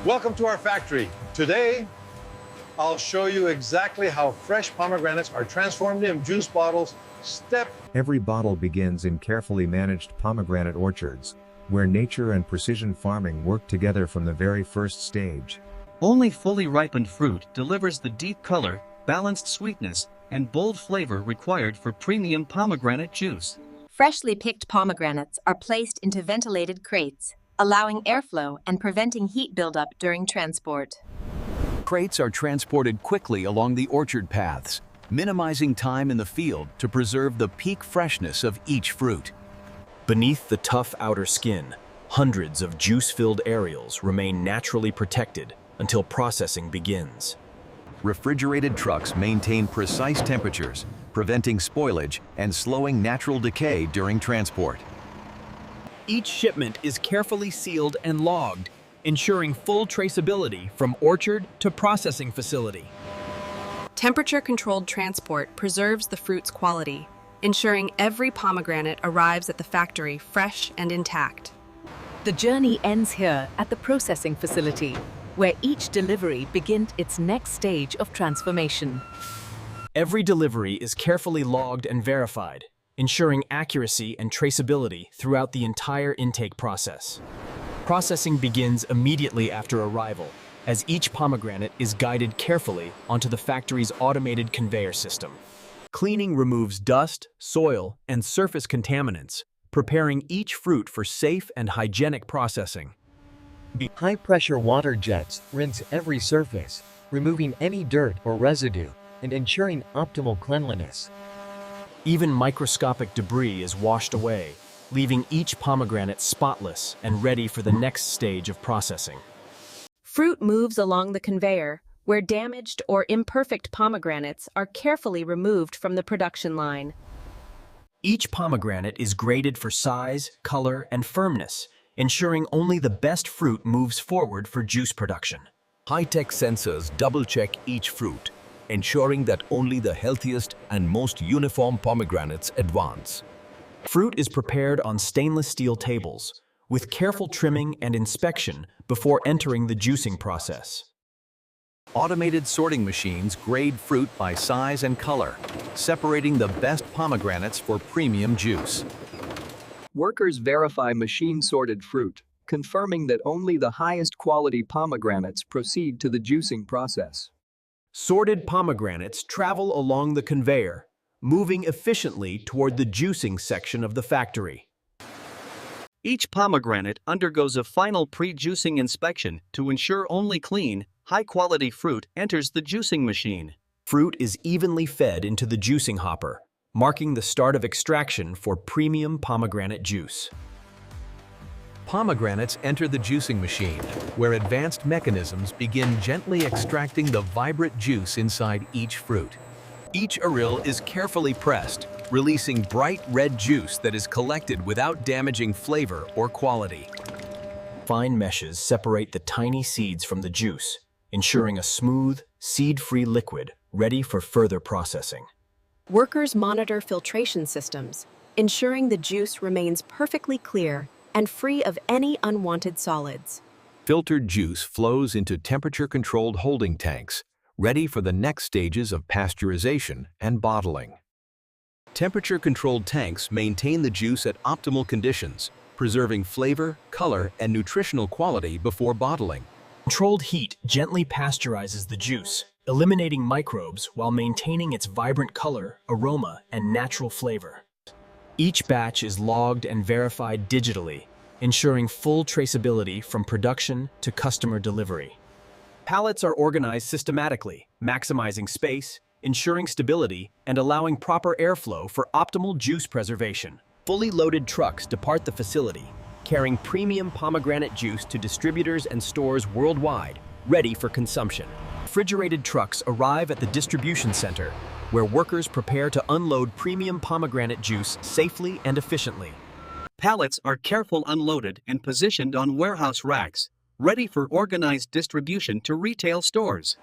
Welcome to our factory. Today, I'll show you exactly how fresh pomegranates are transformed in juice bottles. Every bottle begins in carefully managed pomegranate orchards, where nature and precision farming work together from the very first stage. Only fully ripened fruit delivers the deep color, balanced sweetness, and bold flavor required for premium pomegranate juice. Freshly picked pomegranates are placed into ventilated crates, allowing airflow and preventing heat buildup during transport. Crates are transported quickly along the orchard paths, minimizing time in the field to preserve the peak freshness of each fruit. Beneath the tough outer skin, hundreds of juice-filled areoles remain naturally protected until processing begins. Refrigerated trucks maintain precise temperatures, preventing spoilage and slowing natural decay during transport. Each shipment is carefully sealed and logged, ensuring full traceability from orchard to processing facility. Temperature-controlled transport preserves the fruit's quality, ensuring every pomegranate arrives at the factory fresh and intact. The journey ends here at the processing facility, where each delivery begins its next stage of transformation. Every delivery is carefully logged and verified, ensuring accuracy and traceability throughout the entire intake process. Processing begins immediately after arrival, as each pomegranate is guided carefully onto the factory's automated conveyor system. Cleaning removes dust, soil, and surface contaminants, preparing each fruit for safe and hygienic processing. High-pressure water jets rinse every surface, removing any dirt or residue and ensuring optimal cleanliness. Even microscopic debris is washed away, leaving each pomegranate spotless and ready for the next stage of processing. Fruit moves along the conveyor, where damaged or imperfect pomegranates are carefully removed from the production line. Each pomegranate is graded for size, color, and firmness, ensuring only the best fruit moves forward for juice production. High-tech sensors double-check each fruit, ensuring that only the healthiest and most uniform pomegranates advance. Fruit is prepared on stainless steel tables, with careful trimming and inspection before entering the juicing process. Automated sorting machines grade fruit by size and color, separating the best pomegranates for premium juice. Workers verify machine-sorted fruit, confirming that only the highest quality pomegranates proceed to the juicing process. Sorted pomegranates travel along the conveyor, moving efficiently toward the juicing section of the factory. Each pomegranate undergoes a final pre-juicing inspection to ensure only clean, high-quality fruit enters the juicing machine. Fruit is evenly fed into the juicing hopper, marking the start of extraction for premium pomegranate juice. Pomegranates enter the juicing machine, where advanced mechanisms begin gently extracting the vibrant juice inside each fruit. Each aril is carefully pressed, releasing bright red juice that is collected without damaging flavor or quality. Fine meshes separate the tiny seeds from the juice, ensuring a smooth, seed-free liquid ready for further processing. Workers monitor filtration systems, ensuring the juice remains perfectly clear and free of any unwanted solids. Filtered juice flows into temperature-controlled holding tanks, ready for the next stages of pasteurization and bottling. Temperature-controlled tanks maintain the juice at optimal conditions, preserving flavor, color, and nutritional quality before bottling. Controlled heat gently pasteurizes the juice, eliminating microbes while maintaining its vibrant color, aroma, and natural flavor. Each batch is logged and verified digitally, ensuring full traceability from production to customer delivery. Pallets are organized systematically, maximizing space, ensuring stability, and allowing proper airflow for optimal juice preservation. Fully loaded trucks depart the facility, carrying premium pomegranate juice to distributors and stores worldwide, ready for consumption. Refrigerated trucks arrive at the distribution center, where workers prepare to unload premium pomegranate juice safely and efficiently. Pallets are carefully unloaded and positioned on warehouse racks, ready for organized distribution to retail stores.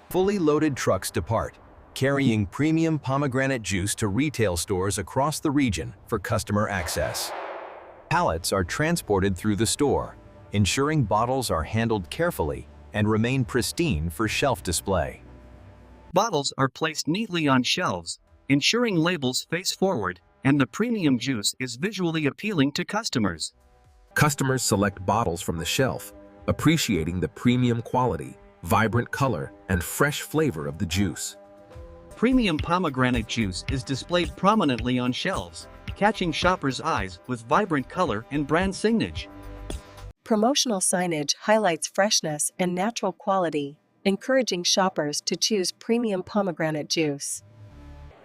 Fully loaded trucks depart, carrying premium pomegranate juice to retail stores across the region for customer access. Pallets are transported through the store, ensuring bottles are handled carefully and remain pristine for shelf display. Bottles are placed neatly on shelves, ensuring labels face forward, and the premium juice is visually appealing to customers. Customers select bottles from the shelf, appreciating the premium quality, vibrant color, and fresh flavor of the juice. Premium pomegranate juice is displayed prominently on shelves, catching shoppers' eyes with vibrant color and brand signage. Promotional signage highlights freshness and natural quality, encouraging shoppers to choose premium pomegranate juice.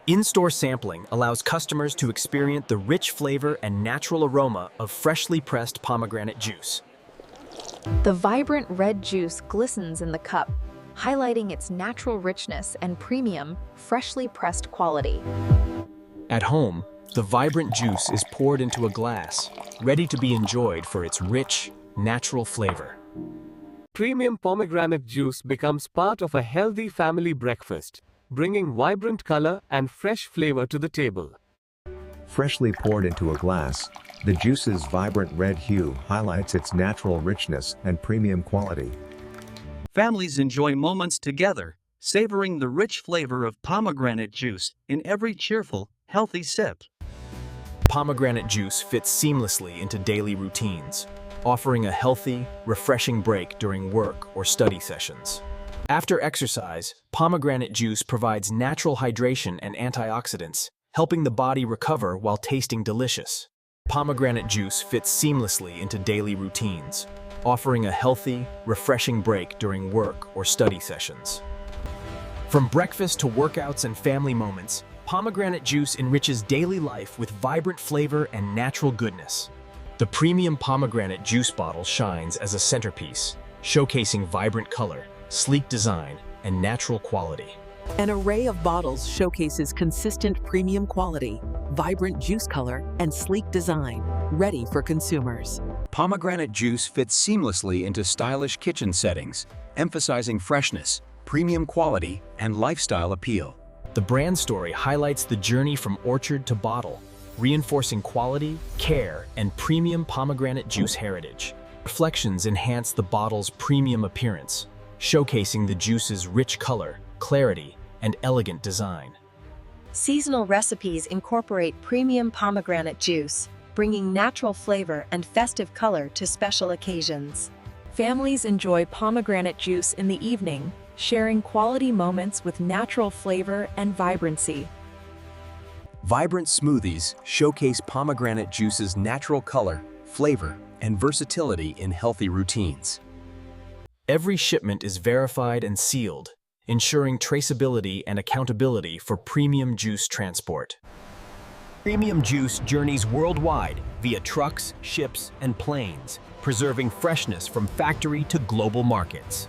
In-store sampling allows customers to experience the rich flavor and natural aroma of freshly pressed pomegranate juice. The vibrant red juice glistens in the cup, highlighting its natural richness and premium, freshly pressed quality. At home, the vibrant juice is poured into a glass, ready to be enjoyed for its rich, natural flavor. Premium pomegranate juice becomes part of a healthy family breakfast, bringing vibrant color and fresh flavor to the table. Freshly poured into a glass, the juice's vibrant red hue highlights its natural richness and premium quality. Families enjoy moments together, savoring the rich flavor of pomegranate juice in every cheerful, healthy sip. Pomegranate juice fits seamlessly into daily routines, offering a healthy, refreshing break during work or study sessions. After exercise, pomegranate juice provides natural hydration and antioxidants, helping the body recover while tasting delicious. Pomegranate juice fits seamlessly into daily routines, offering a healthy, refreshing break during work or study sessions. From breakfast to workouts and family moments, pomegranate juice enriches daily life with vibrant flavor and natural goodness. The premium pomegranate juice bottle shines as a centerpiece, showcasing vibrant color, sleek design, and natural quality. An array of bottles showcases consistent premium quality, vibrant juice color, and sleek design, ready for consumers. Pomegranate juice fits seamlessly into stylish kitchen settings, emphasizing freshness, premium quality, and lifestyle appeal. The brand story highlights the journey from orchard to bottle, reinforcing quality, care, and premium pomegranate juice heritage. Reflections enhance the bottle's premium appearance, showcasing the juice's rich color, clarity, and elegant design. Seasonal recipes incorporate premium pomegranate juice, bringing natural flavor and festive color to special occasions. Families enjoy pomegranate juice in the evening, sharing quality moments with natural flavor and vibrancy. Vibrant smoothies showcase pomegranate juice's natural color, flavor, and versatility in healthy routines. Every shipment is verified and sealed, ensuring traceability and accountability for premium juice transport. Premium juice journeys worldwide via trucks, ships, and planes, preserving freshness from factory to global markets.